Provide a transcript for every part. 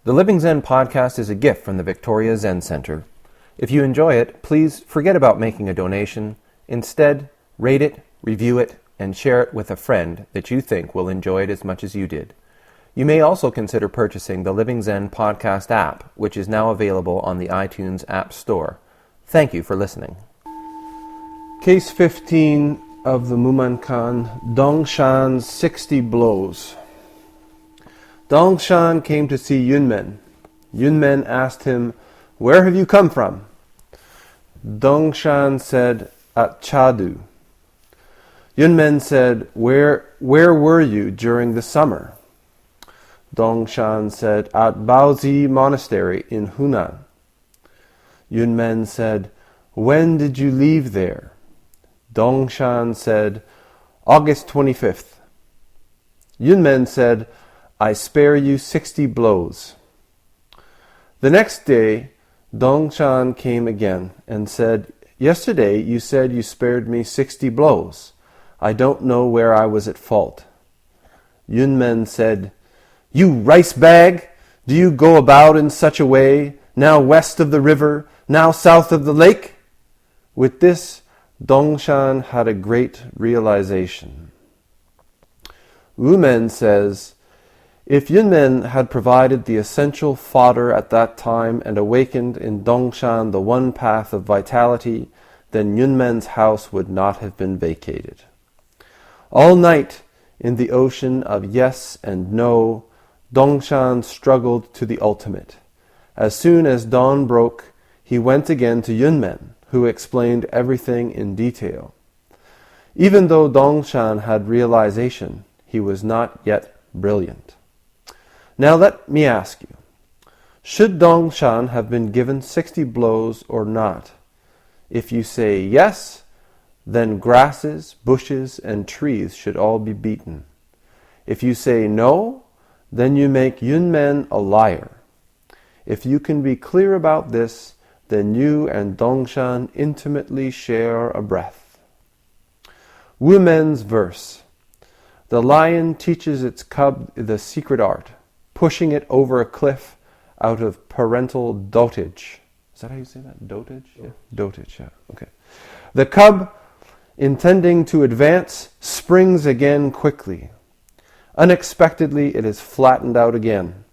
The Living Zen-podcast is a gift from the Victoria Zen Centre. If you enjoy it, please forget about making a donation. Instead, rate it, review it, and share it with a friend that you think will enjoy it as much as you did. You may also consider purchasing the Living Zen-podcast app, which is now available on the iTunes App Store. Thank you for listening. Case 15 of the Mumonkan, Dongshan's 60 Blows. Dongshan came to see Yunmen. Yunmen asked him, "Where have you come from?" Dongshan said, "At Chadu." Yunmen said, Where were you during the summer?" Dongshan said, "At Baozi Monastery in Hunan." Yunmen said, "When did you leave there?" Dongshan said, "August 25th. Yunmen said, "I spare you 60 blows." The next day, Dongshan came again and said, "Yesterday you said you spared me 60 blows. I don't know where I was at fault." Yunmen said, "You rice bag! Do you go about in such a way, now west of the river, now south of the lake?" With this, Dongshan had a great realization. Wumen says, if Yunmen had provided the essential fodder at that time and awakened in Dongshan the one path of vitality, then Yunmen's house would not have been vacated. All night, in the ocean of yes and no, Dongshan struggled to the ultimate. As soon as dawn broke, he went again to Yunmen, who explained everything in detail. Even though Dongshan had realization, he was not yet brilliant. Now let me ask you, should Dongshan have been given 60 blows or not? If you say yes, then grasses, bushes, and trees should all be beaten. If you say no, then you make Yunmen a liar. If you can be clear about this, then you and Dongshan intimately share a breath. Wumen's verse. The lion teaches its cub the secret art, pushing it over a cliff out of parental dotage. Is that how you say that? Dotage? Yeah. Dotage, yeah. Okay. The cub, intending to advance, springs again quickly. Unexpectedly, it is flattened out again.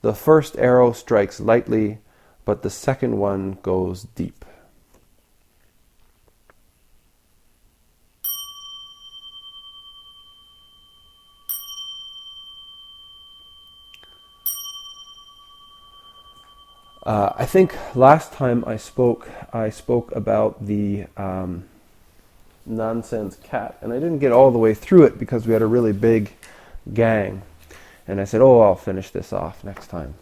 The first arrow strikes lightly, but the second one goes deep. I think last time I spoke about the nonsense cat, and I didn't get all the way through it because we had a really big gang. And I said, I'll finish this off next time.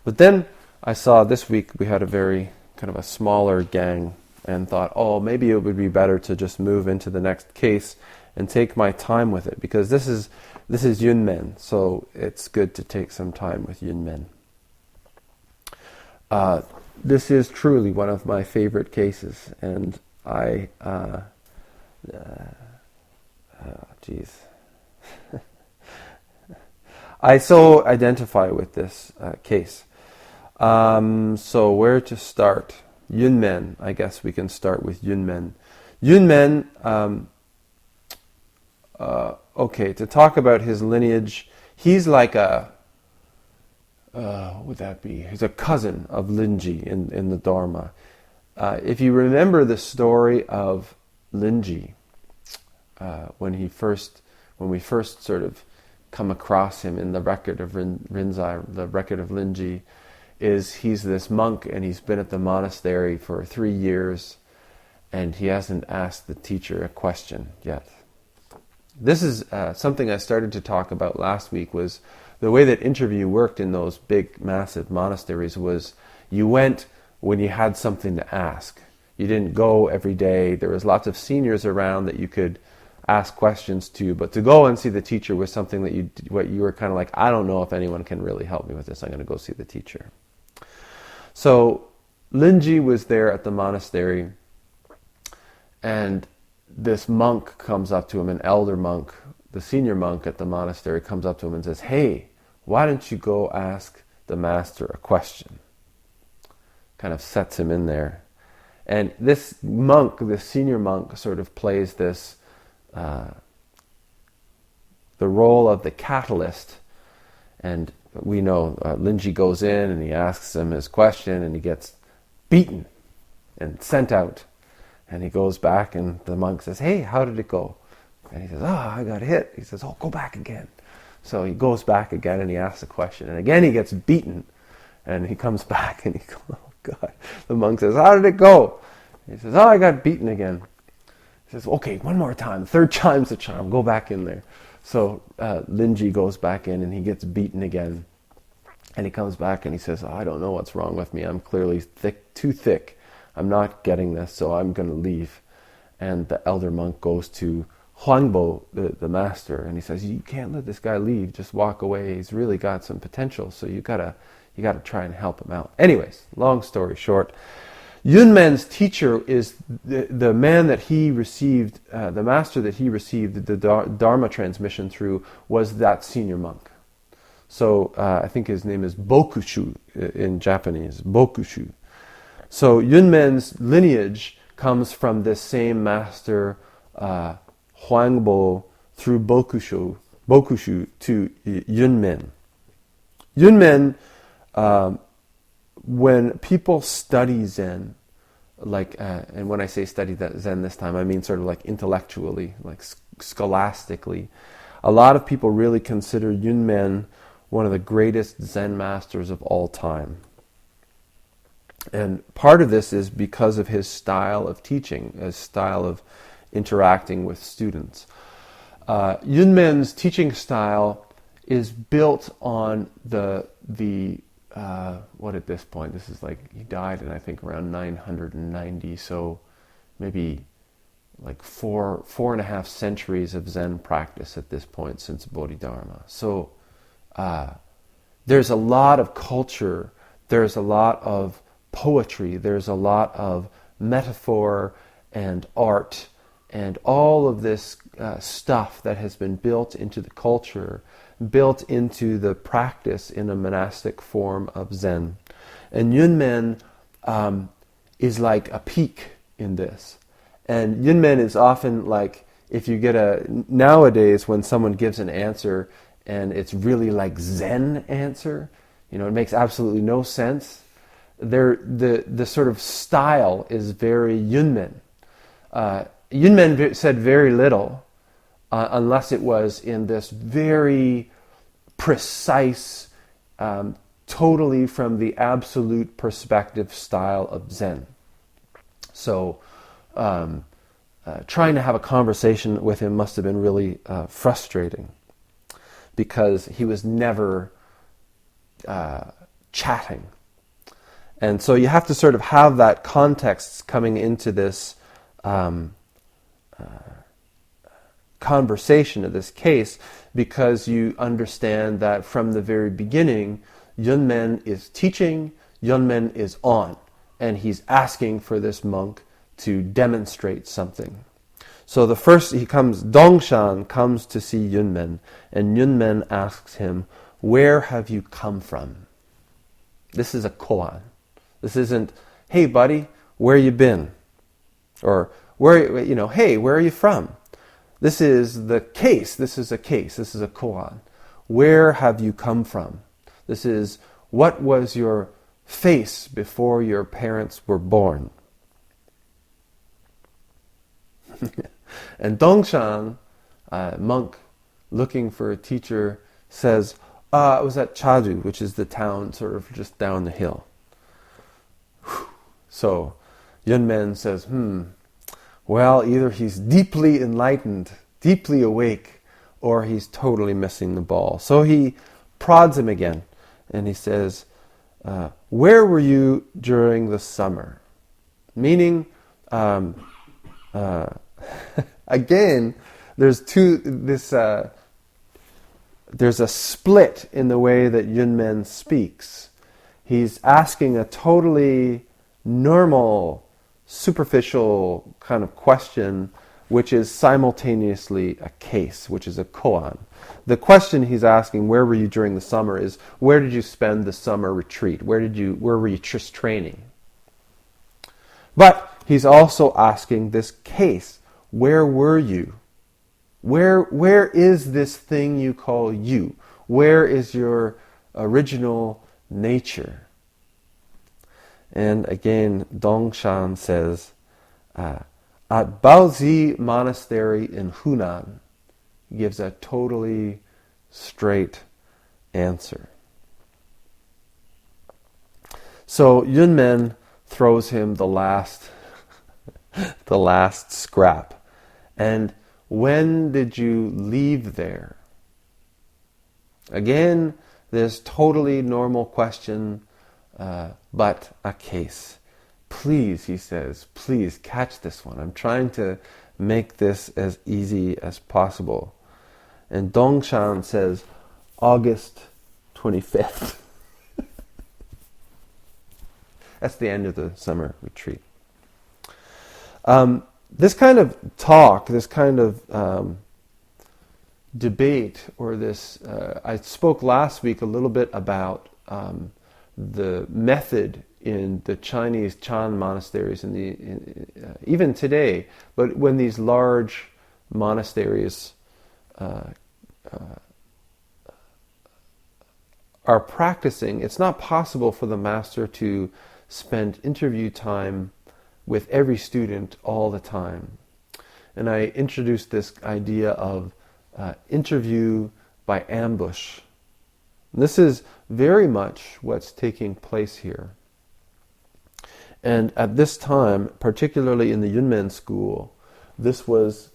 But then I saw this week we had a very kind of a smaller gang and thought, maybe it would be better to just move into the next case and take my time with it, because this is Yunmen, so it's good to take some time with Yunmen. This is truly one of my favorite cases, and I so identify with this case. So where to start? Yunmen, I guess we can start with Yunmen. Yunmen, to talk about his lineage, he's like what would that be? He's a cousin of Linji in the Dharma. If you remember the story of Linji, when we first sort of come across him in the record of Rinzai, the record of Linji, he's this monk and he's been at the monastery for 3 years and he hasn't asked the teacher a question yet. This is something I started to talk about last week, was the way that interview worked in those big, massive monasteries was you went when you had something to ask. You didn't go every day. There was lots of seniors around that you could ask questions to, but to go and see the teacher was something that you were kind of like, I don't know if anyone can really help me with this. I'm going to go see the teacher. So Linji was there at the monastery, and this monk comes up to him, an elder monk, the senior monk at the monastery comes up to him and says, "Hey, why don't you go ask the master a question. Kind of sets him in there. And this monk, this senior monk, sort of plays this, the role of the catalyst. And we know Linji goes in and he asks him his question and he gets beaten and sent out. And he goes back and the monk says, "Hey, how did it go?" And he says, "Oh, I got hit." He says, "Oh, go back again." So he goes back again and he asks the question. And again he gets beaten. And he comes back and he goes, "Oh God." The monk says, "How did it go?" He says, "Oh, I got beaten again." He says, "Okay, one more time. Third time's the charm. Go back in there." So Linji goes back in and he gets beaten again. And he comes back and he says, "Oh, I don't know what's wrong with me. I'm clearly too thick. I'm not getting this, so I'm going to leave." And the elder monk goes to Huangbo, the master, and he says, "You can't let this guy leave. Just walk away. He's really got some potential, so you gotta try and help him out." Anyways, long story short, Yunmen's teacher is the man that he received, the master that he received the Dharma transmission through was that senior monk. So I think his name is Bokushu in Japanese, Bokushu. So Yunmen's lineage comes from this same master, Huangbo, through Bokushu to Yunmen. Yunmen, when people study Zen, and when I say study Zen this time, I mean sort of like intellectually, like scholastically, a lot of people really consider Yunmen one of the greatest Zen masters of all time. And part of this is because of his style of teaching, his style of interacting with students. Yunmen's teaching style is built on the what at this point, this is like, he died in I think around 990, so maybe like four and a half centuries of Zen practice at this point since Bodhidharma. So there's a lot of culture, there's a lot of poetry, there's a lot of metaphor and art and all of this stuff that has been built into the culture, built into the practice in a monastic form of Zen. And Yunmen is like a peak in this. And Yunmen is often like, if you get nowadays when someone gives an answer and it's really like Zen answer, it makes absolutely no sense. The sort of style is very Yunmen. Yunmen said very little, unless it was in this very precise, totally from the absolute perspective style of Zen. So trying to have a conversation with him must have been really frustrating, because he was never chatting. And so you have to sort of have that context coming into this conversation of this case, because you understand that from the very beginning, Yunmen is teaching, Yunmen is on, and he's asking for this monk to demonstrate something. So Dongshan comes to see Yunmen, and Yunmen asks him, "Where have you come from?" This is a koan. This isn't, "Hey buddy, where you been?" Or, "Hey, where are you from?" This is the case. This is a case. This is a koan. Where have you come from? This is, what was your face before your parents were born? And Dongshan, monk looking for a teacher, says, "I was at Chaju," which is the town sort of just down the hill. So Yunmen says, well, either he's deeply enlightened, deeply awake, or he's totally missing the ball. So he prods him again, and he says, "Where were you during the summer?" Meaning, again, there's a split in the way that Yunmen speaks. He's asking a totally normal, superficial kind of question, which is simultaneously a case, which is a koan. The question he's asking, where were you during the summer, is where did you spend the summer retreat? Where were you just training? But he's also asking this case, where were you? Where is this thing you call you? Where is your original nature? And again, Dongshan says, at Baozi Monastery in Hunan, he gives a totally straight answer. So Yunmen throws him the last scrap. And when did you leave there? Again, this totally normal question, but a case. Please, he says, please catch this one. I'm trying to make this as easy as possible. And Dongshan says, August 25th. That's the end of the summer retreat. This kind of talk, this kind of debate, or this, I spoke last week a little bit about the method in the Chinese Chan monasteries, even today, but when these large monasteries are practicing, it's not possible for the master to spend interview time with every student all the time. And I introduced this idea of interview by ambush. And this is very much what's taking place here. And at this time, particularly in the Yunmen school, this was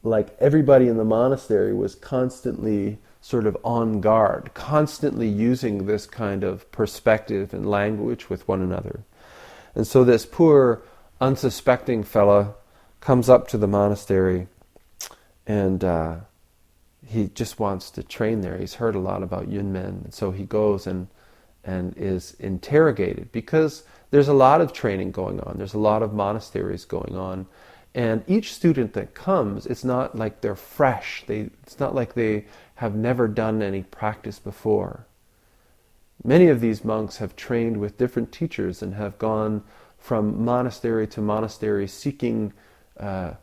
like everybody in the monastery was constantly sort of on guard, constantly using this kind of perspective and language with one another. And so this poor, unsuspecting fella comes up to the monastery, and he just wants to train there. He's heard a lot about Yunmen, and so he goes and is interrogated, because there's a lot of training going on. There's a lot of monasteries going on. And each student that comes, it's not like they're fresh. It's not like they have never done any practice before. Many of these monks have trained with different teachers and have gone from monastery to monastery seeking a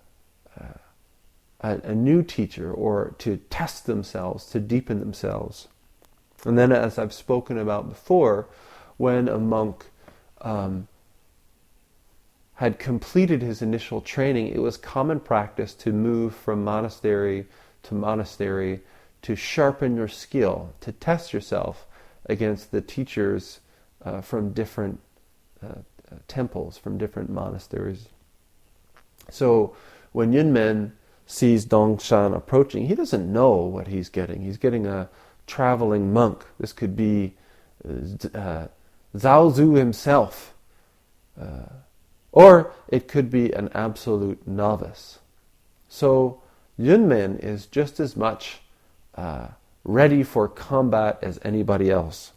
new teacher, or to test themselves, to deepen themselves. And then, as I've spoken about before, when a monk had completed his initial training, it was common practice to move from monastery to monastery to sharpen your skill, to test yourself against the teachers from different temples, from different monasteries. So when Yunmen sees Dongshan approaching, he doesn't know what he's getting. He's getting a traveling monk. This could be Zhao Zu himself. Or it could be an absolute novice. So Yunmen is just as much ready for combat as anybody else.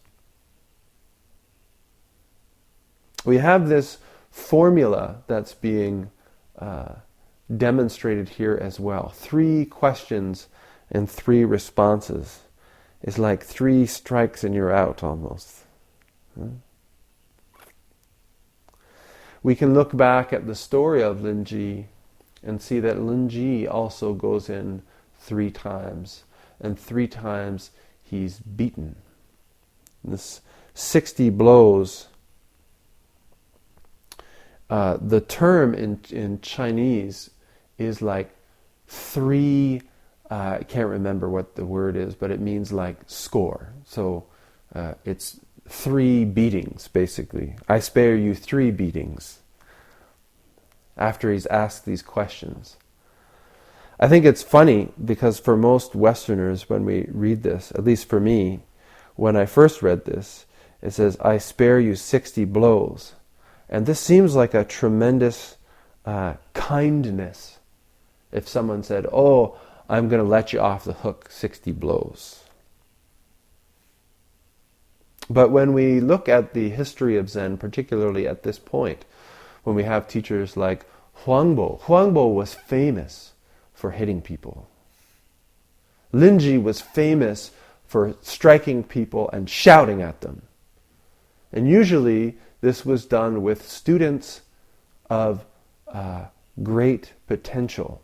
We have this formula that's being demonstrated here as well. 3 questions and 3 responses. It's like 3 strikes and you're out almost. We can look back at the story of Linji and see that Linji also goes in 3 times. And 3 times he's beaten. This 60 blows. The term in Chinese is like 3, I can't remember what the word is, but it means like score. So it's 3 beatings, basically. I spare you 3 beatings. After he's asked these questions. I think it's funny, because for most Westerners, when we read this, at least for me, when I first read this, it says, I spare you 60 blows. And this seems like a tremendous kindness. If someone said, oh, I'm going to let you off the hook 60 blows. But when we look at the history of Zen, particularly at this point, when we have teachers like Huangbo was famous for hitting people. Linji was famous for striking people and shouting at them. And usually this was done with students of great potential.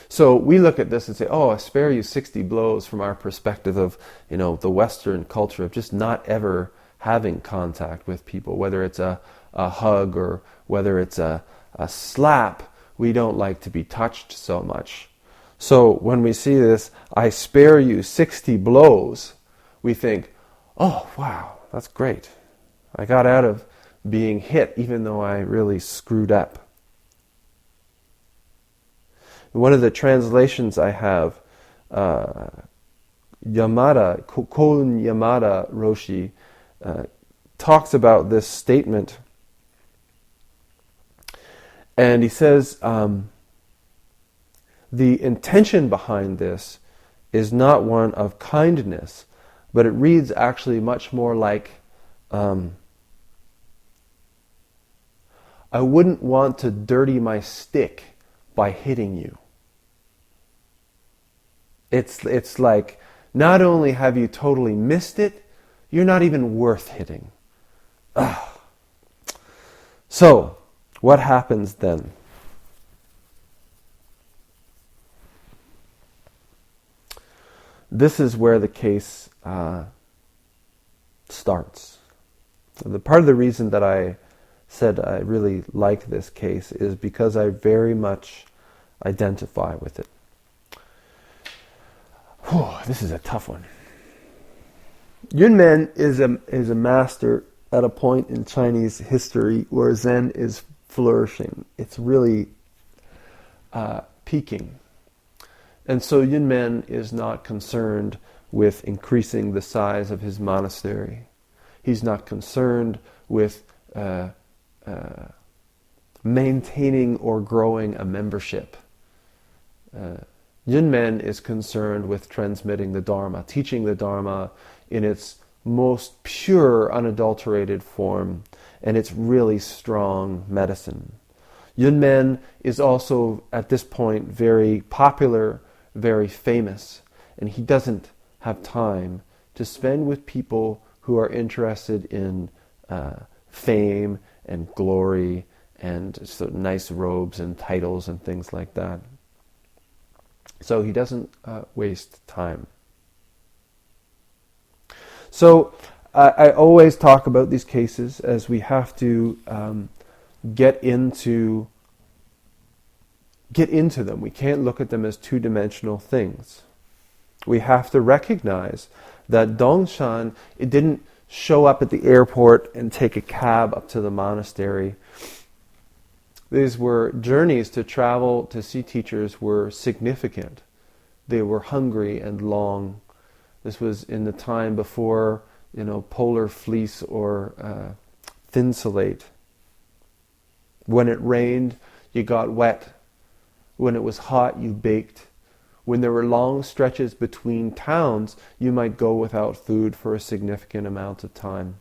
So we look at this and say, oh, I spare you 60 blows from our perspective of, the Western culture of just not ever having contact with people, whether it's a hug or whether it's a slap. We don't like to be touched so much. So when we see this, I spare you 60 blows, we think, oh, wow, that's great. I got out of being hit even though I really screwed up. One of the translations I have, Koun Yamada Roshi, talks about this statement. And he says, the intention behind this is not one of kindness, but it reads actually much more like, I wouldn't want to dirty my stick by hitting you. It's like, not only have you totally missed it, you're not even worth hitting. Ugh. So, what happens then? This is where the case starts. The part of the reason that I said I really like this case is because I very much identify with it. Whew, this is a tough one. Yunmen is a master at a point in Chinese history where Zen is flourishing. It's really peaking. And so Yunmen is not concerned with increasing the size of his monastery. He's not concerned with maintaining or growing a membership. Yunmen is concerned with transmitting the Dharma, teaching the Dharma in its most pure, unadulterated form, and its really strong medicine. Yunmen is also, at this point, very popular, very famous, and he doesn't have time to spend with people who are interested in fame and glory and sort of nice robes and titles and things like that. So he doesn't waste time. So I always talk about these cases as we have to get into them. We can't look at them as two-dimensional things. We have to recognize that Dongshan, it didn't show up at the airport and take a cab up to the monastery. These were journeys to travel to see teachers were significant. They were hungry and long. This was in the time before, polar fleece or thin salate. When it rained, you got wet. When it was hot, you baked. When there were long stretches between towns, you might go without food for a significant amount of time.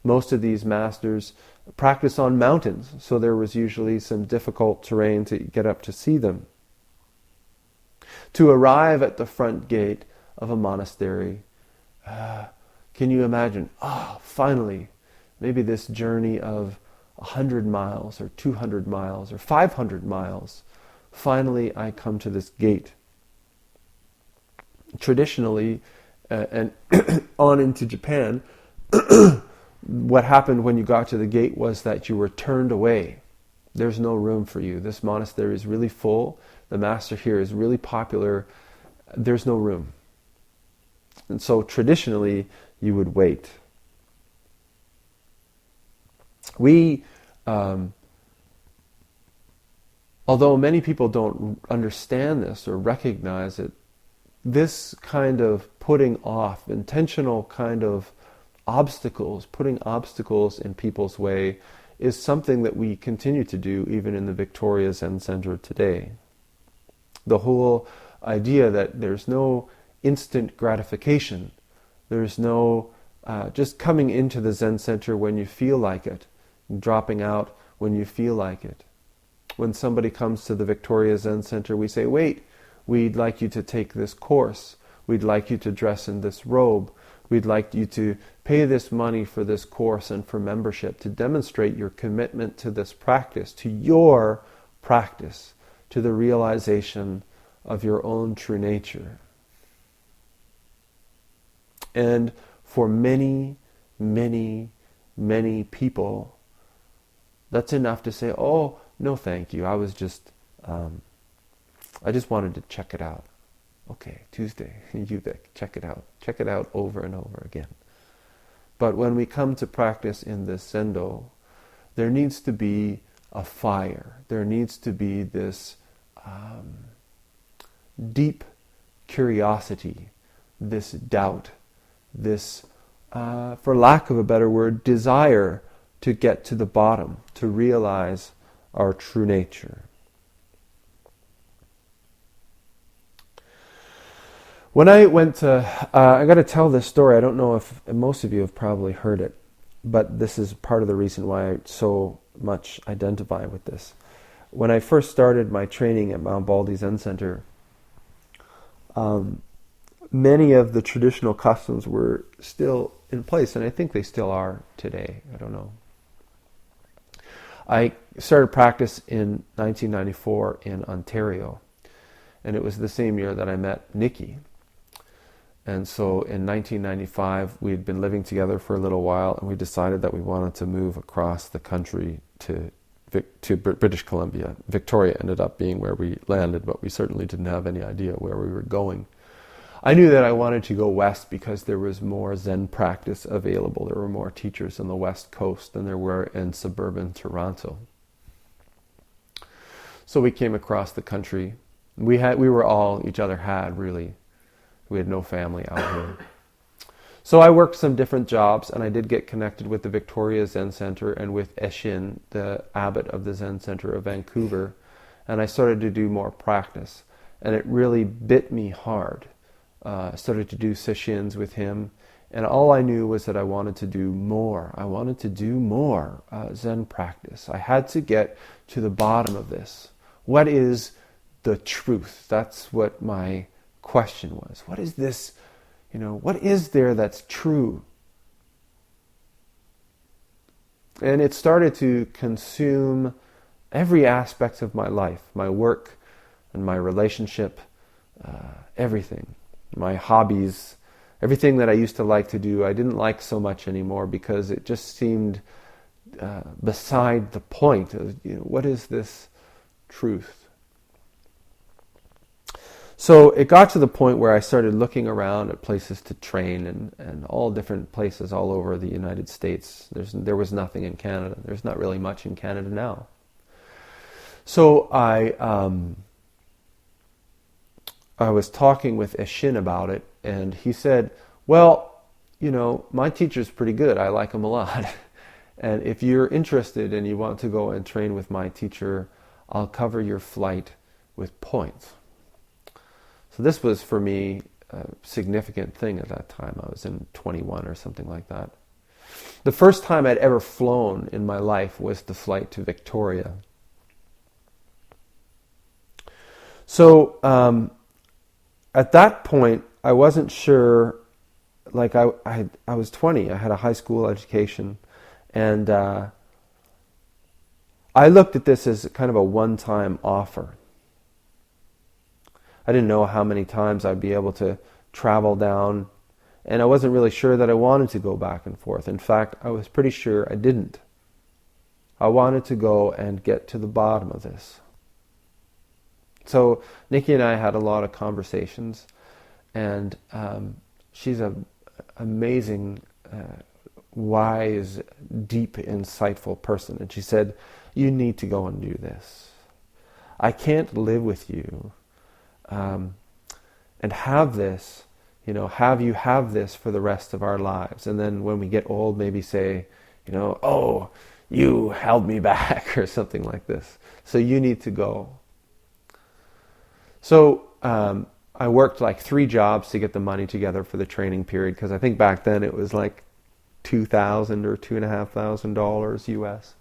Most of these masters practiced on mountains, so there was usually some difficult terrain to get up to see them. To arrive at the front gate of a monastery, can you imagine? Finally, maybe this journey of 100 miles or 200 miles or 500 miles, finally I come to this gate. Traditionally, and on into Japan, what happened when you got to the gate was that you were turned away. There's no room for you. This monastery is really full. The master here is really popular. There's no room. And so traditionally, you would wait. We, although many people don't understand this or recognize it, this kind of putting off, intentional kind of obstacles, putting obstacles in people's way, is something that we continue to do even in the Victoria Zen Centre today. The whole idea that there's no instant gratification, there's no just coming into the Zen Centre when you feel like it, dropping out when you feel like it. When somebody comes to the Victoria Zen Centre, we say, wait, we'd like you to take this course. We'd like you to dress in this robe. We'd like you to pay this money for this course and for membership to demonstrate your commitment to this practice, to your practice, to the realization of your own true nature. And for many, many, many people, that's enough to say, oh, no thank you, I just wanted to check it out. Okay, Tuesday, check it out. Check it out over and over again. But when we come to practice in this Zendo, there needs to be a fire. There needs to be this deep curiosity, this doubt, this, for lack of a better word, desire to get to the bottom, to realize our true nature. When I went to, I got to tell this story. I don't know if most of you have probably heard it, but this is part of the reason why I so much identify with this. When I first started my training at Mount Baldy Zen Centre, many of the traditional customs were still in place, and I think they still are today. I don't know. I started practice in 1994 in Ontario, and it was the same year that I met Nikki. And so in 1995, we had been living together for a little while, and we decided that we wanted to move across the country to British Columbia. Victoria ended up being where we landed, but we certainly didn't have any idea where we were going. I knew that I wanted to go west because there was more Zen practice available. There were more teachers on the west coast than there were in suburban Toronto. So we came across the country. We were all each other had, really. We had no family out here. So I worked some different jobs, and I did get connected with the Victoria Zen Centre and with Eshin, the abbot of the Zen Centre of Vancouver, and I started to do more practice. And it really bit me hard. I started to do sessions with him, and all I knew was that I wanted to do more. I wanted to do more Zen practice. I had to get to the bottom of this. What is the truth? That's what my question was. What is this? What is there that's true? And it started to consume every aspect of my life, my work and my relationship, everything. My hobbies, everything that I used to like to do, I didn't like so much anymore because it just seemed beside the point of, what is this truth? So it got to the point where I started looking around at places to train and all different places all over the United States. There was nothing in Canada. There's not really much in Canada now. So I was talking with Eshin about it, and he said, well, my teacher's pretty good. I like him a lot. And if you're interested and you want to go and train with my teacher, I'll cover your flight with points. So this was for me a significant thing at that time. I was in 21 or something like that. The first time I'd ever flown in my life was the flight to Victoria. So at that point, I wasn't sure, I was 20, I had a high school education, and I looked at this as kind of a one-time offer. I didn't know how many times I'd be able to travel down, and I wasn't really sure that I wanted to go back and forth. In fact, I was pretty sure I didn't. I wanted to go and get to the bottom of this. So Nikki and I had a lot of conversations, and she's an amazing, wise, deep, insightful person. And she said, you need to go and do this. I can't live with you and have this, have you have this for the rest of our lives. And then when we get old, maybe say, oh, you held me back or something like this. So you need to go. So I worked 3 jobs to get the money together for the training period, because I think back then it was $2,000 or $2,500 US.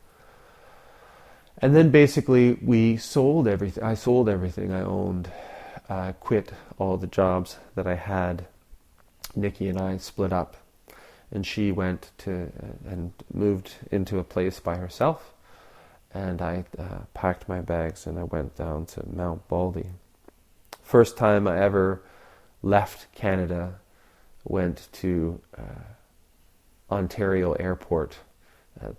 And then basically we sold everything. I sold everything I owned. I quit all the jobs that I had. Nikki and I split up, and she went to and moved into a place by herself. And I packed my bags and I went down to Mount Baldy. First time I ever left Canada, went to Ontario Airport,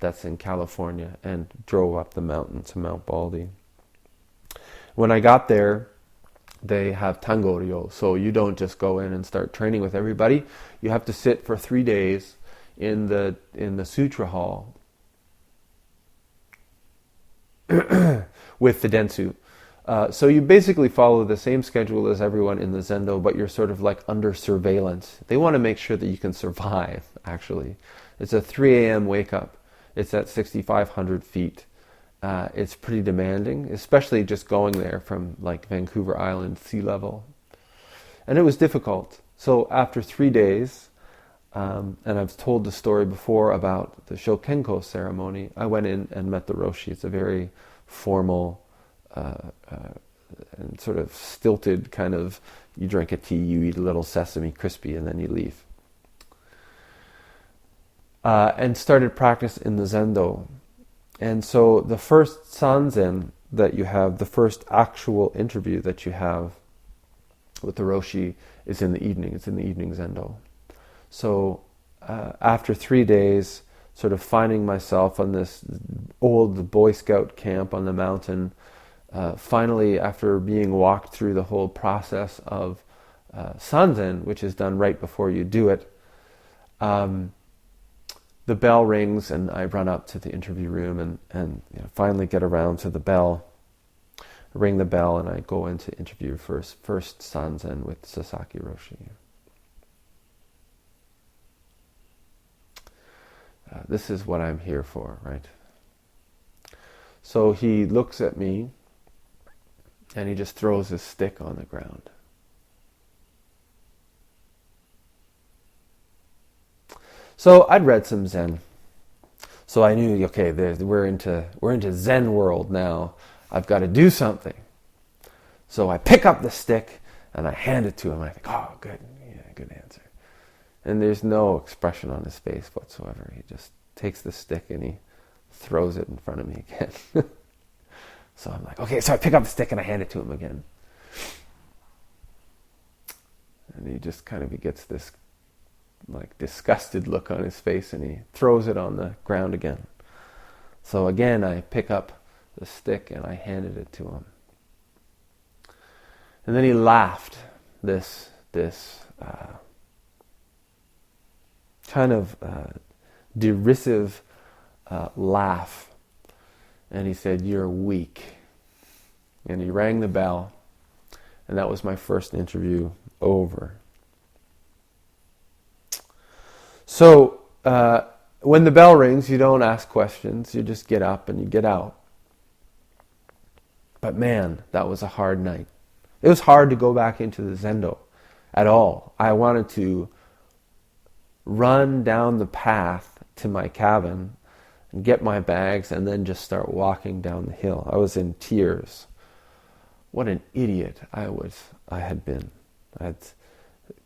that's in California, and drove up the mountain to Mount Baldy. When I got there, they have Tangoryo, so you don't just go in and start training with everybody. You have to sit for 3 days in the Sutra Hall with the Dentsu. So you basically follow the same schedule as everyone in the Zendo, but you're sort of like under surveillance. They want to make sure that you can survive, actually. It's a 3 a.m. wake up. It's at 6,500 feet. It's pretty demanding, especially just going there from like Vancouver Island sea level. And it was difficult. So after 3 days, and I've told the story before about the Shokenko ceremony, I went in and met the Roshi. It's a very formal and sort of stilted kind of, you drink a tea, you eat a little Sesame Crispy, and then you leave. And started practice in the Zendo. And so the first Sanzen that you have, the first actual interview that you have with the Roshi is in the evening. It's in the evening Zendo. So after 3 days, sort of finding myself on this old Boy Scout camp on the mountain, finally after being walked through the whole process of Sanzen, which is done right before you do it, the bell rings and I run up to the interview room and finally get around to the bell, ring the bell, and I go into interview first Sanzen with Sasaki Roshi. This is what I'm here for, right? So he looks at me and he just throws his stick on the ground. So I'd read some Zen. So I knew, okay, we're into Zen world now. I've got to do something. So I pick up the stick and I hand it to him. And I think, oh, good, yeah, good answer. And there's no expression on his face whatsoever. He just takes the stick and he throws it in front of me again. So I'm like, okay, so I pick up the stick and I hand it to him again. And he just he gets this like disgusted look on his face and he throws it on the ground again. So again, I pick up the stick and I handed it to him. And then he laughed, this kind of derisive laugh. And he said, "You're weak." And he rang the bell. And that was my first interview over. So when the bell rings, you don't ask questions. You just get up and you get out. But man, that was a hard night. It was hard to go back into the Zendo at all. I wanted to run down the path to my cabin and get my bags and then just start walking down the hill. I was in tears. What an idiot I had been. I'd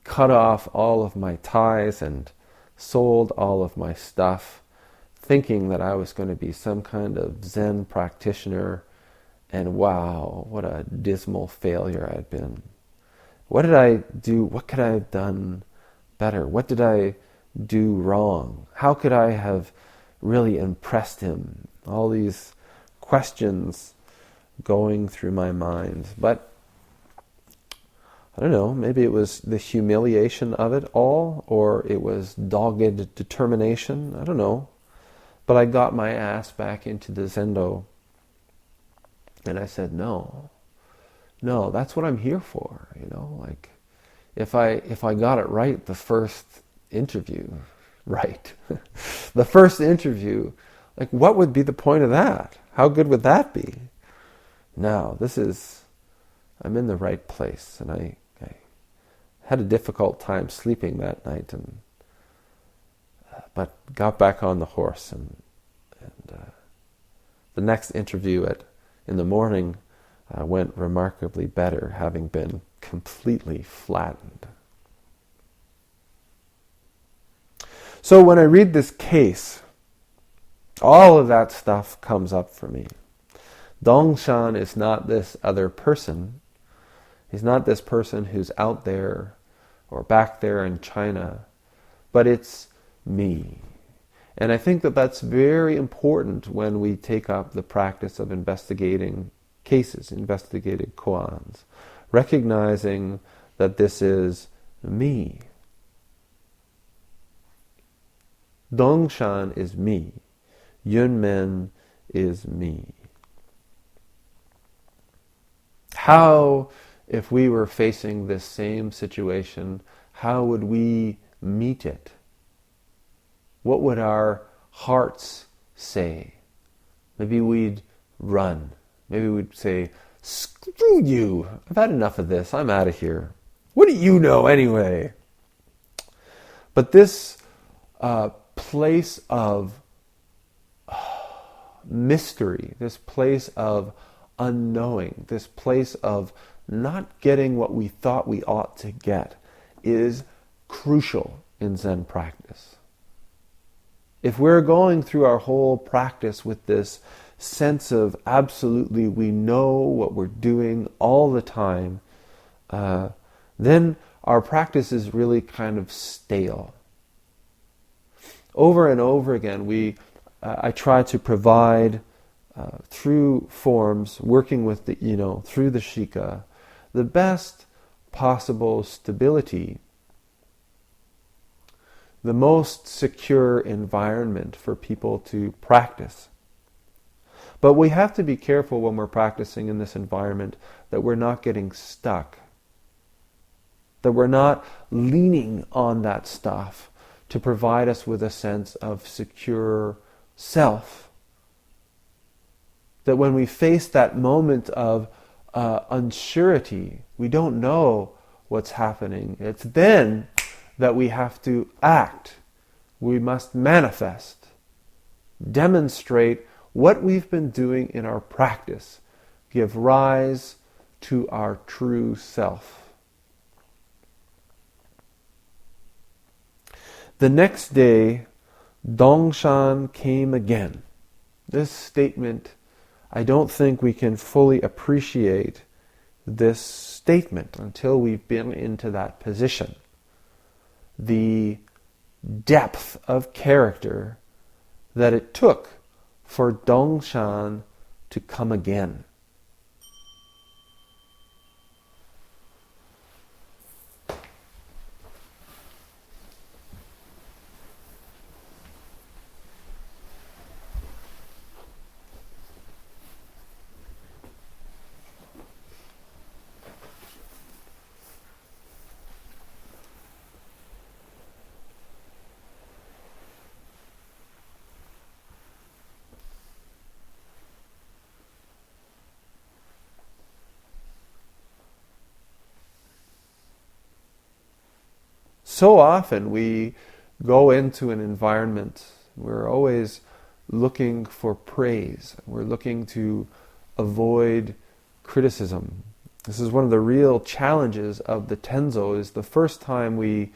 cut off all of my ties and sold all of my stuff, thinking that I was going to be some kind of Zen practitioner, and wow, what a dismal failure I'd been. What did I do? What could I have done better? What did I do wrong? How could I have really impressed him? All these questions going through my mind. But I don't know, maybe it was the humiliation of it all, or it was dogged determination. I don't know. But I got my ass back into the Zendo. And I said, no, that's what I'm here for. Like if I got it right the first interview, the first interview, like what would be the point of that? How good would that be? No, I'm in the right place. And I had a difficult time sleeping that night, but got back on the horse and The next interview in the morning went remarkably better, having been completely flattened. So when I read this case, all of that stuff comes up for me. Dongshan is not this other person. He's not this person who's out there or back there in China, but it's me. And I think that that's very important when we take up the practice of investigating cases, investigating koans, recognizing that this is me. Dongshan is me. Yunmen is me. How, if we were facing this same situation, how would we meet it? What would our hearts say? Maybe we'd run. Maybe we'd say, "Screw you! I've had enough of this. I'm out of here. What do you know anyway?" But this place of mystery, this place of unknowing, this place of not getting what we thought we ought to get, is crucial in Zen practice. If we're going through our whole practice with this sense of absolutely we know what we're doing all the time, then our practice is really kind of stale. Over and over again, I try to provide through forms, working with the through the Shika, the best possible stability, the most secure environment for people to practice. But we have to be careful when we're practicing in this environment that we're not getting stuck, that we're not leaning on that stuff to provide us with a sense of secure self. That when we face that moment of unsurety, we don't know what's happening, it's then that we have to act. We must manifest, demonstrate what we've been doing in our practice, give rise to our true self. The next day, Dongshan came again. This statement, I don't think we can fully appreciate this statement until we've been into that position. The depth of character that it took for Dongshan to come again. So often we go into an environment, we're always looking for praise, we're looking to avoid criticism. This is one of the real challenges of the Tenzo, is the first time we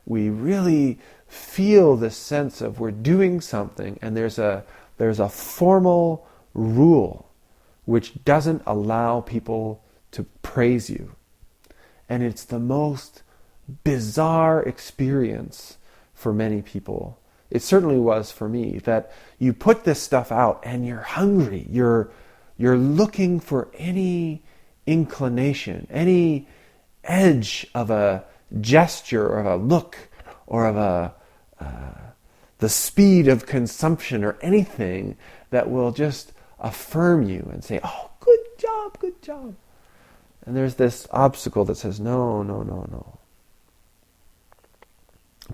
really feel this sense of we're doing something and there's a formal rule which doesn't allow people to praise you. And it's the most bizarre experience for many people. It certainly was for me, that you put this stuff out and you're hungry, you're looking for any inclination, any edge of a gesture or of a look or of the speed of consumption or anything that will just affirm you and say, "Oh, good job." And there's this obstacle that says, no.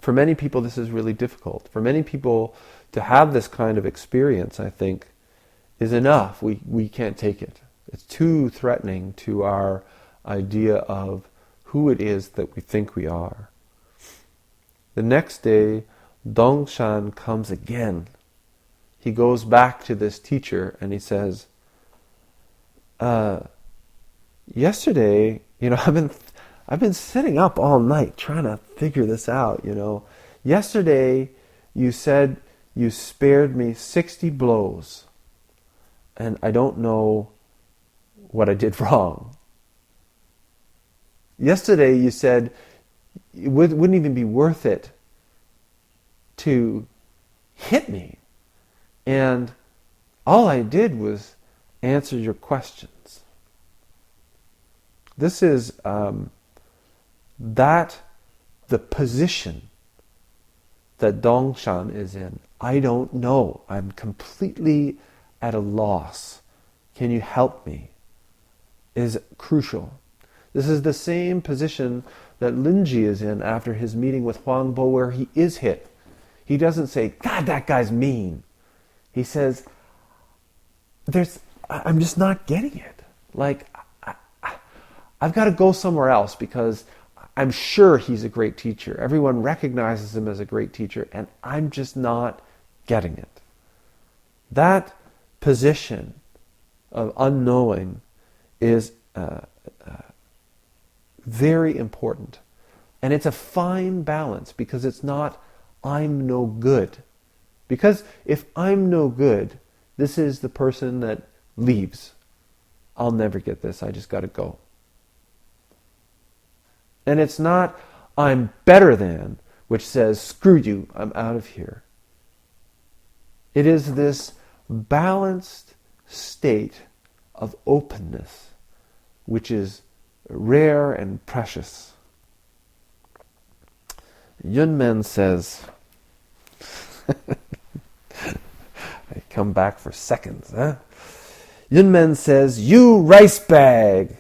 For many people, this is really difficult. For many people, to have this kind of experience, I think, is enough. We can't take it. It's too threatening to our idea of who it is that we think we are. The next day, Dongshan comes again. he goes back to this teacher and he says, yesterday, I've been sitting up all night trying to figure this out, Yesterday, you said you spared me 60 blows, and I don't know what I did wrong. Yesterday, you said it wouldn't even be worth it to hit me, and all I did was answer your questions. This is the position that Dongshan is in. I don't know. I'm completely at a loss. Can you help me? Is crucial. This is the same position that Linji is in after his meeting with Huang Bo, where he is hit. He doesn't say, God, that guy's mean. He says, I'm just not getting it. Like, I've got to go somewhere else because I'm sure he's a great teacher. Everyone recognizes him as a great teacher, and I'm just not getting it. That position of unknowing is very important. And it's a fine balance because it's not, I'm no good. Because if I'm no good, this is the person that leaves. I'll never get this. I just got to go. And it's not, I'm better than, which says, screw you, I'm out of here. It is this balanced state of openness, which is rare and precious. Yunmen says, I come back for seconds, huh? Yunmen says, you rice bag.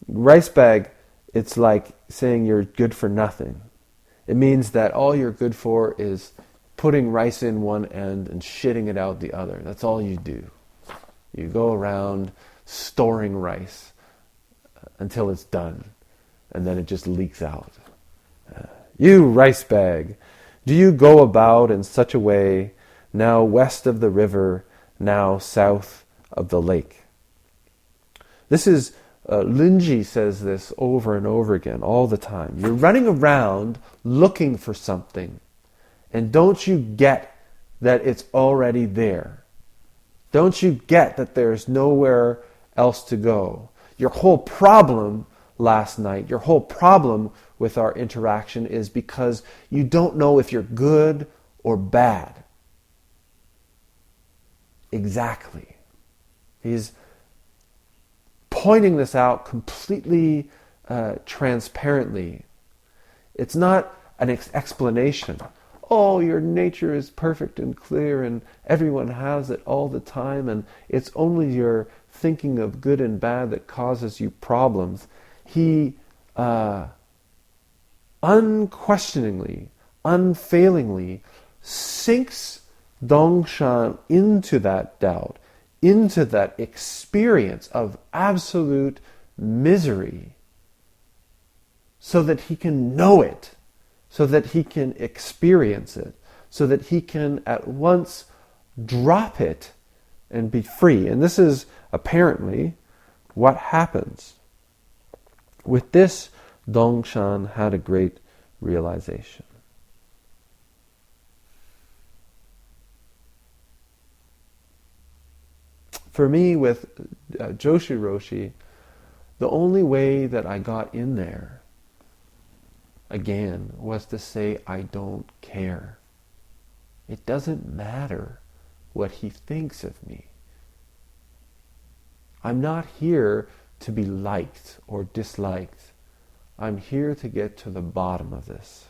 Rice bag, it's like saying you're good for nothing. It means that all you're good for is putting rice in one end and shitting it out the other. That's all you do. You go around storing rice until it's done, and then it just leaks out. You rice bag, do you go about in such a way, now west of the river, now south of the lake? This is Linji says this over and over again, all the time. You're running around looking for something, and don't you get that it's already there? Don't you get that there's nowhere else to go? Your whole problem last night, your whole problem with our interaction is because you don't know if you're good or bad. Exactly. He's pointing this out completely transparently. It's not an explanation. Oh, your nature is perfect and clear and everyone has it all the time and it's only your thinking of good and bad that causes you problems. He unquestioningly, unfailingly sinks Dongshan into that doubt, into that experience of absolute misery, so that he can know it, so that he can experience it, so that he can at once drop it and be free. And this is apparently what happens. With this, Dongshan had a great realization. For me, with Joshi Roshi, the only way that I got in there, again, was to say, I don't care. It doesn't matter what he thinks of me. I'm not here to be liked or disliked. I'm here to get to the bottom of this.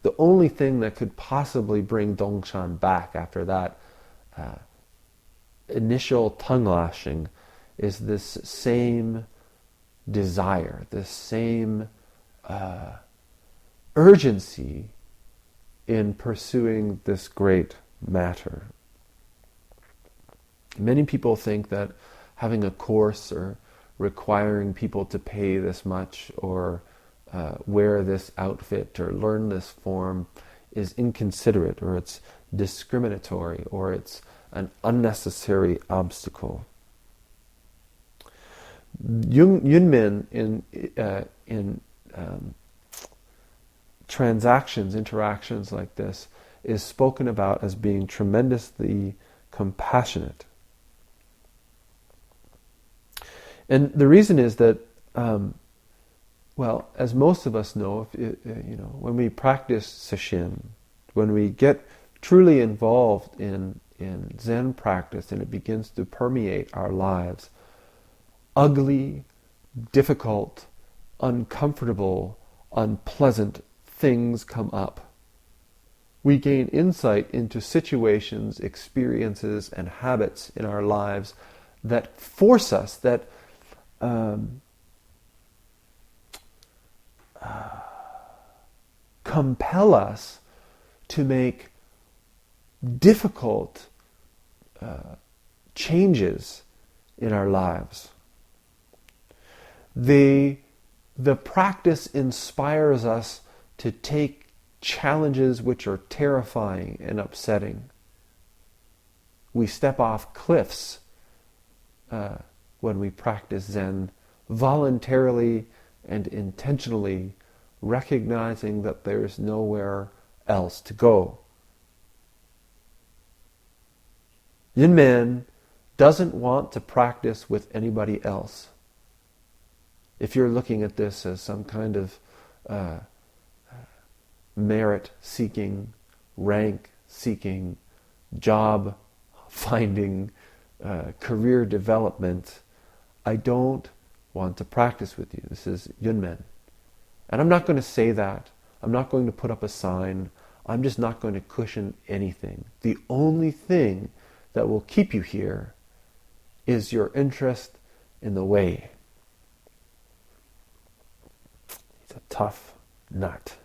The only thing that could possibly bring Dongshan back after that initial tongue lashing is this same desire, this same urgency in pursuing this great matter. Many people think that having a course or requiring people to pay this much or wear this outfit or learn this form is inconsiderate, or it's discriminatory, or it's an unnecessary obstacle. Yunmen in interactions like this, is spoken about as being tremendously compassionate. And the reason is that, as most of us know, when we practice sesshin, when we get truly involved in Zen practice and it begins to permeate our lives, ugly, difficult, uncomfortable, unpleasant things come up. We gain insight into situations, experiences, and habits in our lives that force us, that compel us to make difficult changes in our lives. The practice inspires us to take challenges which are terrifying and upsetting. We step off cliffs when we practice Zen, voluntarily and intentionally, recognizing that there's nowhere else to go. Yunmen doesn't want to practice with anybody else. If you're looking at this as some kind of merit-seeking, rank-seeking, job-finding, career development, I don't want to practice with you. This is Yunmen. And I'm not going to say that. I'm not going to put up a sign. I'm just not going to cushion anything. The only thing that will keep you here is your interest in the way. He's a tough nut.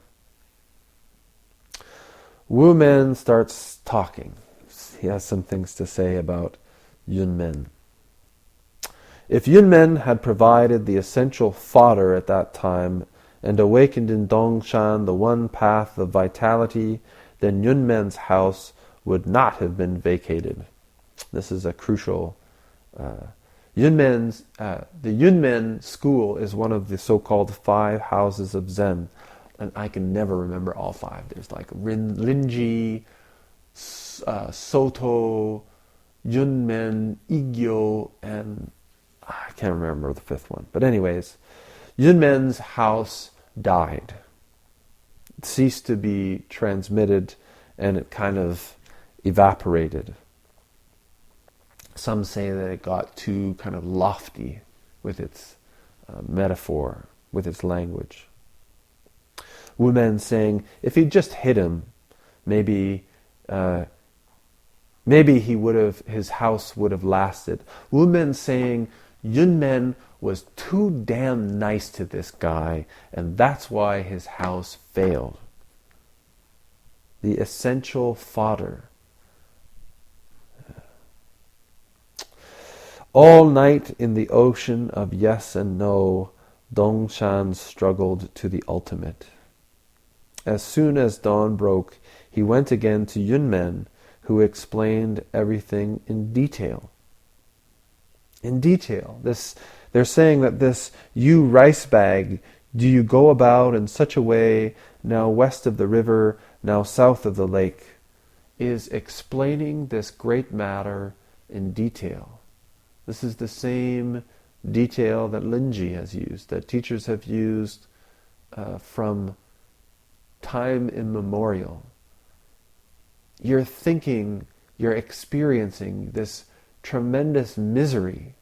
Wu Men starts talking. He has some things to say about Yunmen. If Yunmen had provided the essential fodder at that time and awakened in Dongshan the one path of vitality, then Yunmen's house would not have been vacated. This is a crucial... the Yunmen school is one of the so-called 5 houses of Zen. And I can never remember all 5. There's like Rinji, Soto, Yunmen, Igyo, and I can't remember the 5th one. But anyways, Yunmen's house died. It ceased to be transmitted, and it kind of evaporated. Some say that it got too kind of lofty with its metaphor, with its language. Wu Men saying, if he'd just hit him, maybe his house would have lasted. Wu Men saying, Yunmen was too damn nice to this guy, and that's why his house failed. The essential fodder. All night in the ocean of yes and no, Dongshan struggled to the ultimate. As soon as dawn broke, he went again to Yunmen, who explained everything in detail. In detail. They're saying that this rice bag, do you go about in such a way, now west of the river, now south of the lake, is explaining this great matter in detail. This is the same detail that Linji has used, that teachers have used from time immemorial. You're thinking, you're experiencing this tremendous misery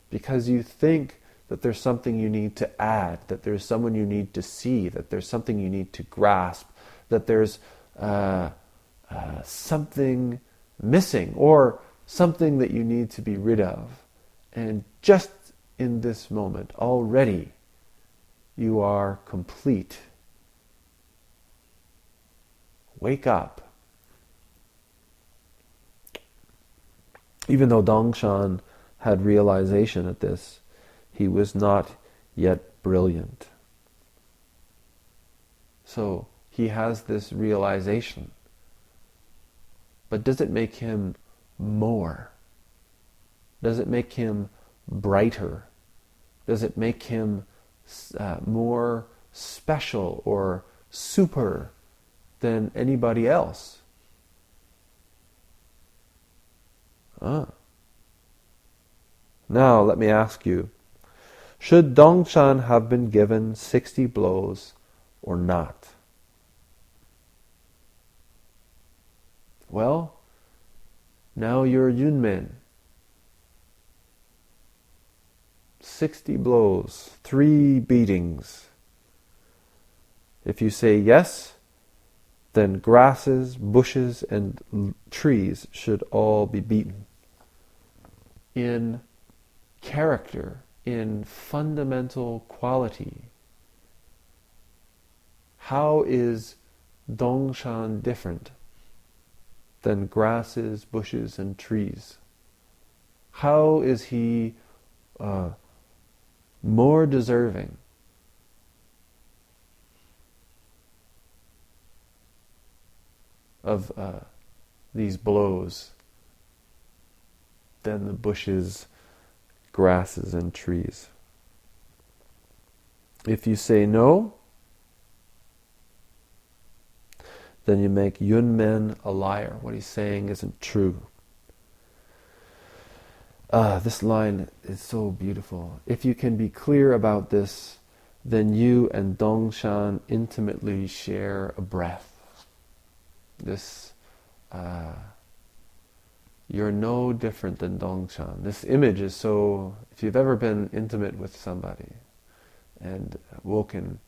because you think that there's something you need to add, that there's someone you need to see, that there's something you need to grasp, that there's something missing or something that you need to be rid of. And just in this moment, already, you are complete. Wake up. Even though Dongshan had realization at this, he was not yet brilliant. So he has this realization. But does it make him more? Does it make him brighter? Does it make him more special or super than anybody else? Now let me ask you, should Dongshan have been given 60 blows or not? Well, now you're Yunmen. 60 blows, 3 beatings. If you say yes, then grasses, bushes, and trees should all be beaten. In character, in fundamental quality, how is Dongshan different than grasses, bushes, and trees? How is he more deserving of these blows than the bushes, grasses, and trees? If you say no, then you make Yunmen a liar. What he's saying isn't true. This line is so beautiful. If you can be clear about this, then you and Dongshan intimately share a breath. You're no different than Dongshan. This image is so, if you've ever been intimate with somebody and woken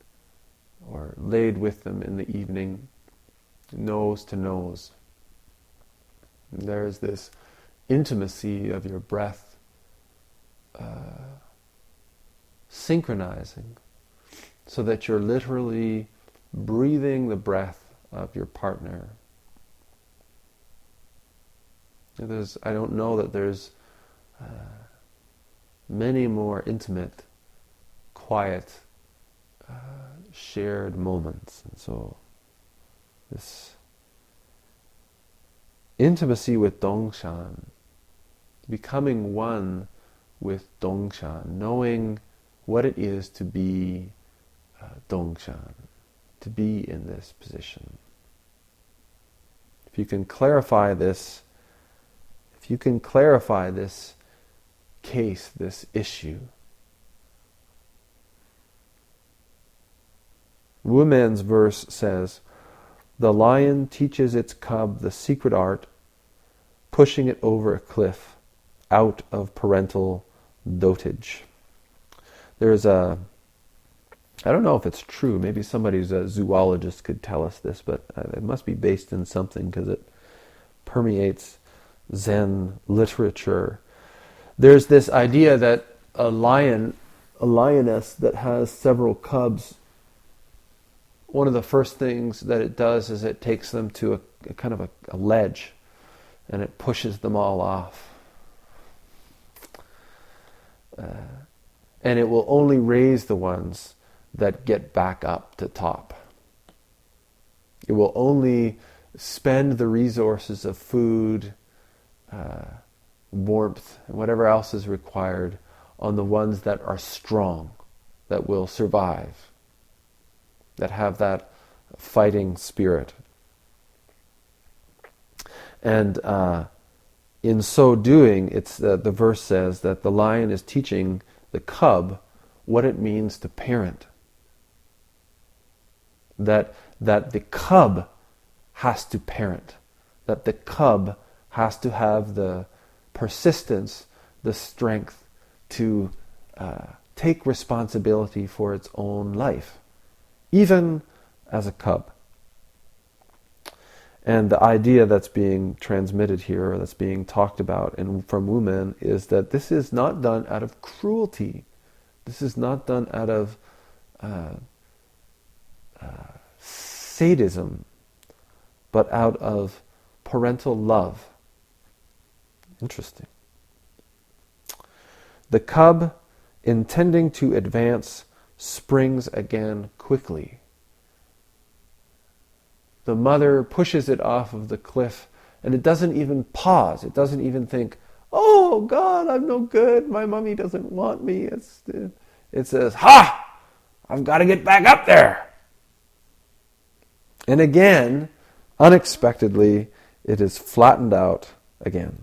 or laid with them in the evening, nose to nose, there's this intimacy of your breath synchronizing so that you're literally breathing the breath of your partner. I don't know that there's many more intimate, quiet, shared moments. And so this intimacy with Dongshan, becoming one with Dongshan, knowing what it is to be Dongshan, to be in this position. If you can clarify this case, this issue, Wumen's verse says, "The lion teaches its cub the secret art, pushing it over a cliff, out of parental dotage." There's I don't know if it's true, maybe somebody's a zoologist could tell us this, but it must be based in something because it permeates Zen literature. There's this idea that a lioness that has several cubs, one of the first things that it does is it takes them to a kind of a ledge and it pushes them all off. And it will only raise the ones that get back up to top. It will only spend the resources of food, warmth, and whatever else is required on the ones that are strong, that will survive, that have that fighting spirit. And in so doing, it's the verse says that the lion is teaching the cub what it means to parent. That the cub has to parent. That the cub has to have the persistence, the strength to take responsibility for its own life, even as a cub. And the idea that's being transmitted here, or that's being talked about from Wumen, is that this is not done out of cruelty. This is not done out of sadism, but out of parental love. Interesting. The cub, intending to advance, springs again quickly. the mother pushes it off of the cliff, and it doesn't even pause. It doesn't even think, oh God, I'm no good. My mommy doesn't want me. It says, ha! I've got to get back up there. And again, unexpectedly, it is flattened out again.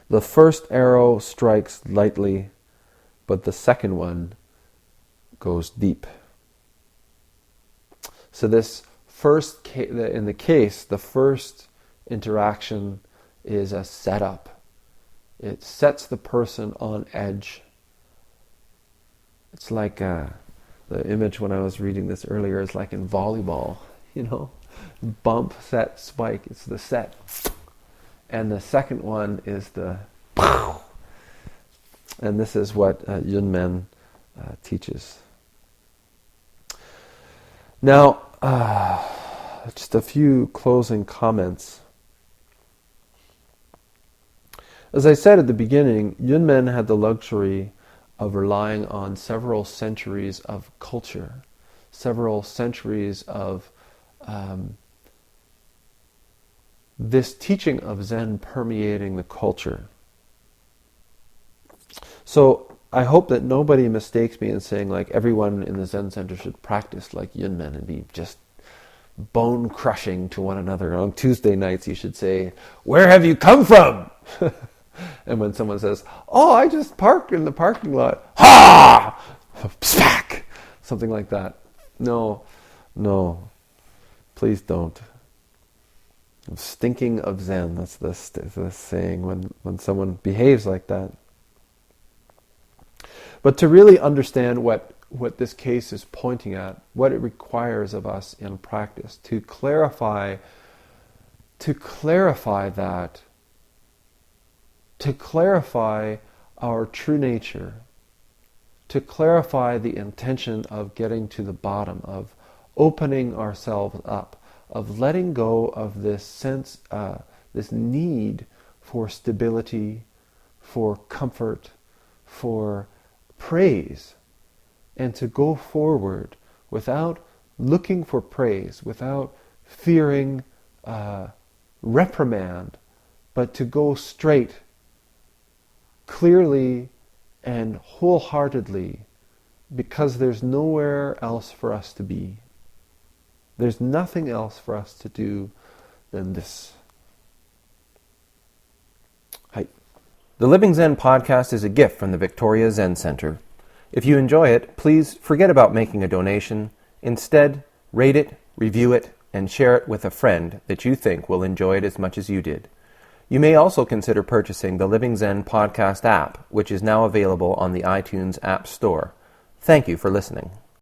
The first arrow strikes lightly, but the second one goes deep. So this first, in the case, the first interaction is a setup. It sets the person on edge. It's like the image when I was reading this earlier is like in volleyball, bump, set, spike. It's the set. And the second one is the pow. And this is what Yunmen teaches. Now, just a few closing comments. As I said at the beginning, Yunmen had the luxury of relying on several centuries of culture, several centuries of this teaching of Zen permeating the culture. So I hope that nobody mistakes me in saying like everyone in the Zen Center should practice like Yunmen and be just bone crushing to one another. On Tuesday nights you should say, "Where have you come from?" And when someone says, "Oh, I just parked in the parking lot," ha! Smack! Something like that. No, please don't. I'm stinking of Zen. That's the saying when someone behaves like that. But to really understand what this case is pointing at, what it requires of us in practice, to clarify that, to clarify our true nature, to clarify the intention of getting to the bottom, of opening ourselves up, of letting go of this sense, this need for stability, for comfort, for praise, and to go forward without looking for praise, without fearing reprimand, but to go straight, clearly and wholeheartedly, because there's nowhere else for us to be. There's nothing else for us to do than this. Hi. The Living Zen podcast is a gift from the Victoria Zen Centre. If you enjoy it, please forget about making a donation. Instead, rate it, review it, and share it with a friend that you think will enjoy it as much as you did. You may also consider purchasing the Living Zen podcast app, which is now available on the iTunes App Store. Thank you for listening.